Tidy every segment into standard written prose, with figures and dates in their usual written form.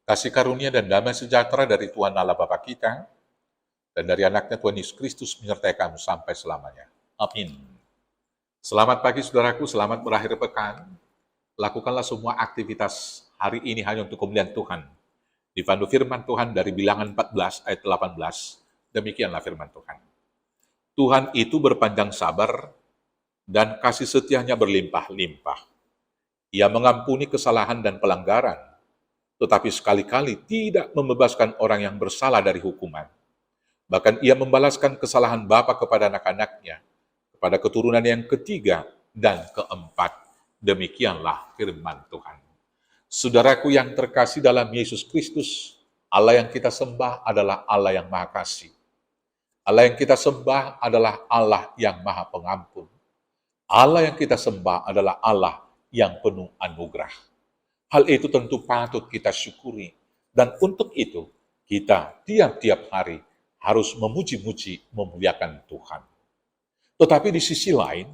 Kasih karunia dan damai sejahtera dari Tuhan Allah Bapa kita dan dari anaknya Tuhan Yesus Kristus menyertai kamu sampai selamanya. Amin. Selamat pagi saudaraku, selamat berakhir pekan. Lakukanlah semua aktivitas hari ini hanya untuk kemuliaan Tuhan. Dipandu firman Tuhan dari Bilangan 14 ayat 18, demikianlah firman Tuhan. Tuhan itu berpanjang sabar dan kasih setianya berlimpah-limpah. Ia mengampuni kesalahan dan pelanggaran, tetapi sekali-kali tidak membebaskan orang yang bersalah dari hukuman. Bahkan ia membalaskan kesalahan bapa kepada anak-anaknya, kepada keturunan yang ketiga dan keempat. Demikianlah firman Tuhan. Saudaraku yang terkasih dalam Yesus Kristus, Allah yang kita sembah adalah Allah yang Maha Kasih. Allah yang kita sembah adalah Allah yang Maha Pengampun. Allah yang kita sembah adalah Allah yang penuh anugerah. Hal itu tentu patut kita syukuri. Dan untuk itu, kita tiap-tiap hari harus memuji-muji, memuliakan Tuhan. Tetapi di sisi lain,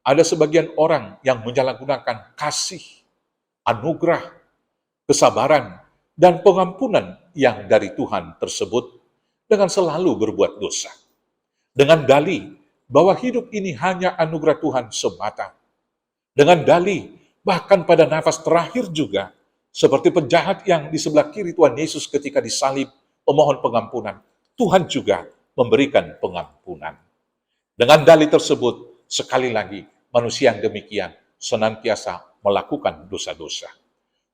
ada sebagian orang yang menyalahgunakan kasih, anugerah, kesabaran, dan pengampunan yang dari Tuhan tersebut dengan selalu berbuat dosa. Dengan dalih bahwa hidup ini hanya anugerah Tuhan semata. Dengan dalih bahkan pada nafas terakhir juga, seperti penjahat yang di sebelah kiri Tuhan Yesus ketika disalib memohon pengampunan, Tuhan juga memberikan pengampunan. Dengan dalih tersebut, sekali lagi, manusia yang demikian senantiasa melakukan dosa-dosa.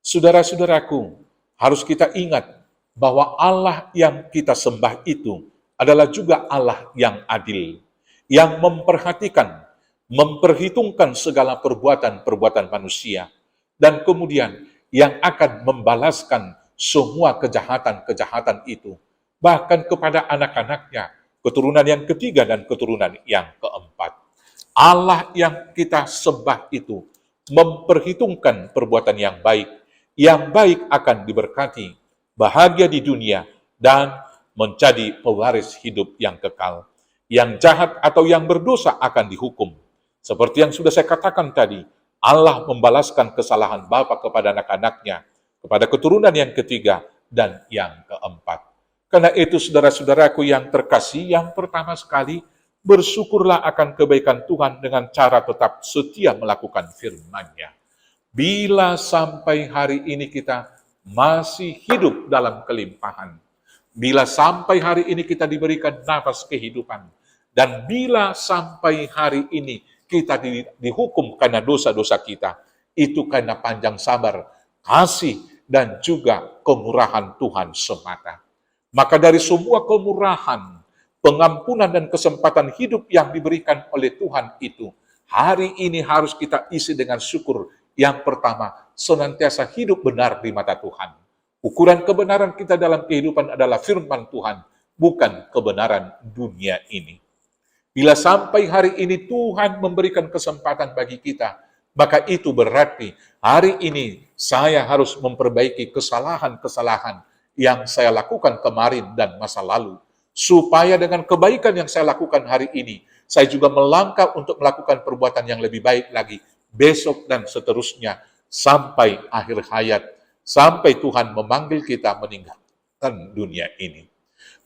Saudara-saudaraku, harus kita ingat bahwa Allah yang kita sembah itu adalah juga Allah yang adil, yang memperhitungkan segala perbuatan-perbuatan manusia, dan kemudian yang akan membalaskan semua kejahatan-kejahatan itu, bahkan kepada anak-anaknya, keturunan yang ketiga dan keturunan yang keempat. Allah yang kita sembah itu memperhitungkan perbuatan yang baik akan diberkati, bahagia di dunia, dan menjadi pewaris hidup yang kekal. Yang jahat atau yang berdosa akan dihukum. Seperti yang sudah saya katakan tadi, Allah membalaskan kesalahan bapa kepada anak-anaknya, kepada keturunan yang ketiga dan yang keempat. Karena itu saudara-saudaraku yang terkasih, yang pertama sekali, bersyukurlah akan kebaikan Tuhan dengan cara tetap setia melakukan firman-Nya. Bila sampai hari ini kita masih hidup dalam kelimpahan, bila sampai hari ini kita diberikan nafas kehidupan, dan bila sampai hari ini kita dihukum karena dosa-dosa kita, itu karena panjang sabar, kasih, dan juga kemurahan Tuhan semata. Maka dari semua kemurahan, pengampunan, dan kesempatan hidup yang diberikan oleh Tuhan itu, hari ini harus kita isi dengan syukur. Yang pertama, senantiasa hidup benar di mata Tuhan. Ukuran kebenaran kita dalam kehidupan adalah firman Tuhan, bukan kebenaran dunia ini. Bila sampai hari ini Tuhan memberikan kesempatan bagi kita, maka itu berarti hari ini saya harus memperbaiki kesalahan-kesalahan yang saya lakukan kemarin dan masa lalu. Supaya dengan kebaikan yang saya lakukan hari ini, saya juga melangkah untuk melakukan perbuatan yang lebih baik lagi besok dan seterusnya sampai akhir hayat, sampai Tuhan memanggil kita meninggalkan dunia ini.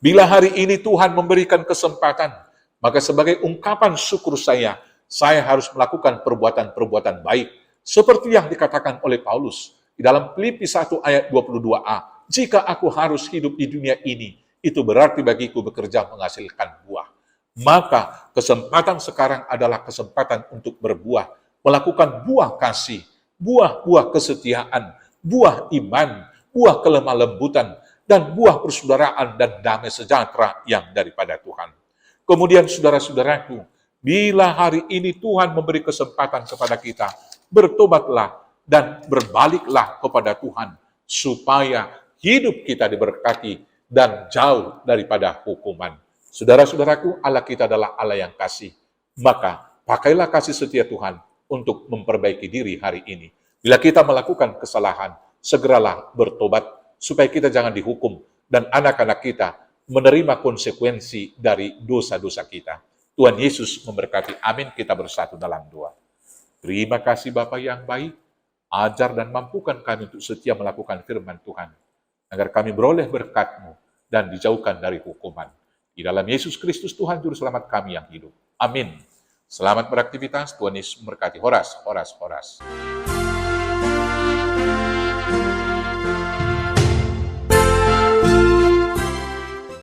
Bila hari ini Tuhan memberikan kesempatan, maka sebagai ungkapan syukur saya harus melakukan perbuatan-perbuatan baik. Seperti yang dikatakan oleh Paulus di dalam Filipi 1 ayat 22a. Jika aku harus hidup di dunia ini, itu berarti bagiku bekerja menghasilkan buah. Maka kesempatan sekarang adalah kesempatan untuk berbuah. Melakukan buah kasih, buah-buah kesetiaan, buah iman, buah kelemah lembutan, dan buah persaudaraan dan damai sejahtera yang daripada Tuhan. Kemudian saudara-saudaraku, bila hari ini Tuhan memberi kesempatan kepada kita, bertobatlah dan berbaliklah kepada Tuhan, supaya hidup kita diberkati dan jauh daripada hukuman. Saudara-saudaraku, Allah kita adalah Allah yang kasih. Maka pakailah kasih setia Tuhan untuk memperbaiki diri hari ini. Bila kita melakukan kesalahan, segeralah bertobat, supaya kita jangan dihukum, dan anak-anak kita menerima konsekuensi dari dosa-dosa kita. Tuhan Yesus memberkati. Amin. Kita bersatu dalam doa. Terima kasih Bapa yang baik, ajar dan mampukan kami untuk setia melakukan firman Tuhan. agar kami beroleh berkat-Mu dan dijauhkan dari hukuman. Di dalam Yesus Kristus Tuhan Juru Selamat kami yang hidup. Amin. Selamat beraktivitas, Tuhan Yesus memberkati. Horas, horas, horas.